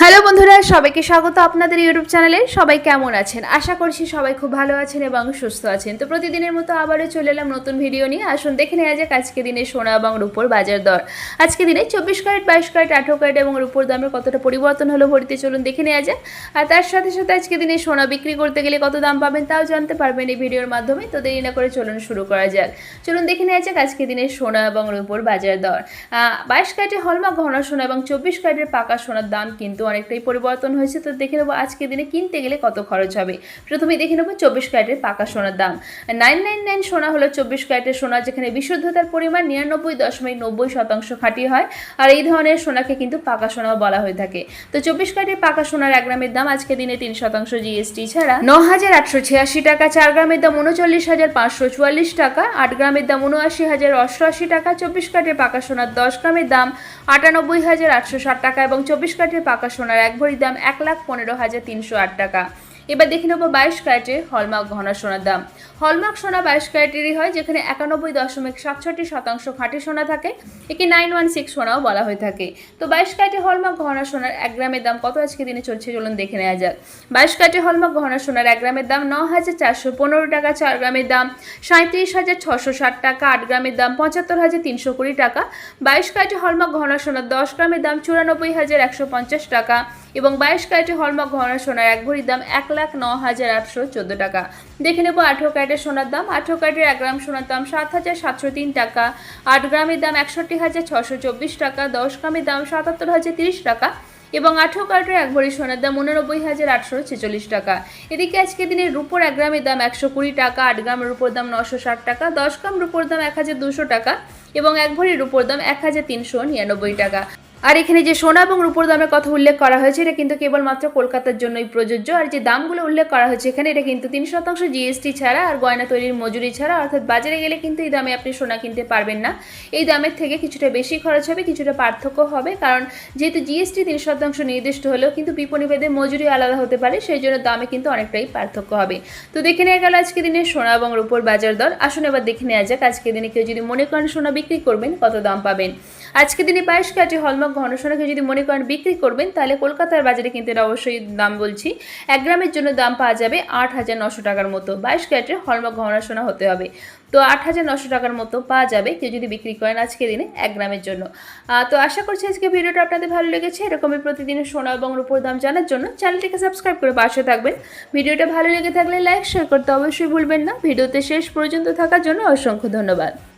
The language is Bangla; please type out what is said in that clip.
হ্যালো বন্ধুরা, সবাইকে স্বাগত আপনাদের ইউটিউব চ্যানেলে। সবাই কেমন আছেন? আশা করছি সবাই খুব ভালো আছেন এবং সুস্থ আছেন। তো প্রতিদিনের মতো আবারও চলে এলাম নতুন ভিডিও নিয়ে। আসুন দেখে নেওয়া যাক আজকে দিনে সোনা এবং রূপোর বাজার দর। আজকে দিনে 24 ক্যারেট, 22 ক্যারেট, 18 ক্যারেট এবং রূপোর দামের কতটা পরিবর্তন হলো ভরিতে চলুন দেখে নেওয়া যাক। আর তার সাথে সাথে আজকে দিনে সোনা বিক্রি করতে গেলে কত দাম পাবেন তাও জানতে পারবেন এই ভিডিওর মাধ্যমে। তো দেরি না করে চলুন শুরু করা যাক। চলুন দেখে নেওয়া যাক আজকে দিনে সোনা এবং রূপোর বাজার দর। 22 ক্যারেটের হলমার্ক ঘন সোনা এবং 24 ক্যারেটের পাকা সোনার দাম কিন্তু অনেকটাই পরিবর্তন হয়েছে। তো দেখে নেবো আজকে দিনে কিনতে গেলে কত খরচ হবে। প্রথমেই দেখে নেবো 24 ক্যারেটের পাকা সোনার দাম। 999 সোনা হলো 24 ক্যারেটের সোনা, যেখানে বিশুদ্ধতার পরিমাণ 99.90% খাঁটি হয়। আর এই ধরনের সোনাকে কিন্তু পাকা সোনাও বলা হয়ে থাকে। তো 24 ক্যারেটের পাকা সোনার 1 গ্রামের দাম আজকে দিনে 3% জিএসটি ছাড়া 9,886 টাকা, 4 গ্রামের দাম 39,544 টাকা, 8 গ্রামের দাম 79,088 টাকা, 24 ক্যারেটের পাকা সোনার 10 গ্রামের দাম 98,860 টাকা এবং 24 ক্যারেটের পাকা সোনার 1 ভরির দাম 1,15,308 টাকা। এবার দেখে নেবো 22 ক্যারেটের হলমার্ক ঘন সোনার দাম। হলমার্ক সোনা 22 ক্যারেটেরই হয়, যেখানে 91.67% খাঁটি সোনা থাকে। একে 916 সোনাও বলা হয়ে থাকে। তো 22 ক্যারেটের হলমার্ক ঘন সোনার 1 গ্রামের দাম কত আজকে দিনে চলছে চলুন দেখে নেওয়া যাক। 22 ক্যারেটের হলমার্ক ঘন সোনার 1 গ্রামের দাম 9,415 টাকা, 4 গ্রামের দাম 37,660 টাকা, 8 গ্রামের দাম 75,320 টাকা। 22 ক্যারেটের হলমার্ক ঘন সোনার 10 গ্রামের দাম 94,150 টাকা এবং 22 ক্যারেটের হলমার্ক ঘন সোনার 1 ভরির দাম 1,09,814 টাকা। দেখে নেব 18 ক্যারেটের সোনার দাম। 18 ক্যারেটের 1 গ্রাম সোনার দাম 7,703 টাকা, 8 গ্রামের দাম 61,624 টাকা, 10 গ্রামের দাম 77,030 টাকা এবং 18 ক্যারেটের 1 ভরি সোনার দাম 89,846 টাকা। এদিকে আজকে দিনে রূপোর 1 গ্রামের দাম 120 টাকা, 8 গ্রামের রূপোর দাম 960 টাকা, 10 গ্রাম রূপোর দাম 1,200 টাকা এবং 1 ভরি রূপোর দাম 1,399 টাকা। আর এখানে যে সোনা এবং রূপোর দামের কথা উল্লেখ করা হয়েছে এটা কিন্তু কেবলমাত্র কলকাতার জন্যই প্রযোজ্য। আর যে দামগুলো উল্লেখ করা হয়েছে এখানে এটা কিন্তু 3% জিএসটি ছাড়া আর গয়না তৈরির মজুরি ছাড়া, অর্থাৎ বাজারে গেলে কিন্তু এই দামে আপনি সোনা কিনতে পারবেন না। এই দামের থেকে কিছুটা বেশি খরচ হবে, কিছুটা পার্থক্য হবে, কারণ যেহেতু জিএসটি 3% নির্দিষ্ট হলেও কিন্তু বিপণীভেদে মজুরি আলাদা হতে পারে, সেই জন্য দামে কিন্তু অনেকটাই পার্থক্য হবে। তো দেখে নেওয়া গেল আজকে দিনে সোনা এবং রূপোর বাজার দর। আসুন এবার দেখে নেওয়া যাক আজকে দিনে কেউ যদি মনে করেন সোনা বিক্রি করবেন কত দাম পাবেন। আজকে দিনে 22 ক্যারেটের হলমার্ক ঘন সোনাকে যদি মনে করেন বিক্রি করবেন তাহলে কলকাতার বাজারে কিন্তু এটা অবশ্যই দাম বলছি 1 গ্রামের জন্য দাম পাওয়া যাবে 8,900 টাকার মতো। 22 ক্যারেটের হলমার্ক ঘন সোনা হতে হবে, তো 8,900 টাকার মতো পাওয়া যাবে কেউ যদি বিক্রি করেন আজকে দিনে 1 গ্রামের জন্য। তো আশা করছি আজকে ভিডিওটা আপনাদের ভালো লেগেছে। এরকমই প্রতিদিনের সোনা এবং রূপোর দাম জানার জন্য চ্যানেলটিকে সাবস্ক্রাইব করে পাশে থাকবেন। ভিডিওটা ভালো লেগে থাকলে লাইক শেয়ার করতে অবশ্যই ভুলবেন না। ভিডিওতে শেষ পর্যন্ত থাকার জন্য অসংখ্য ধন্যবাদ।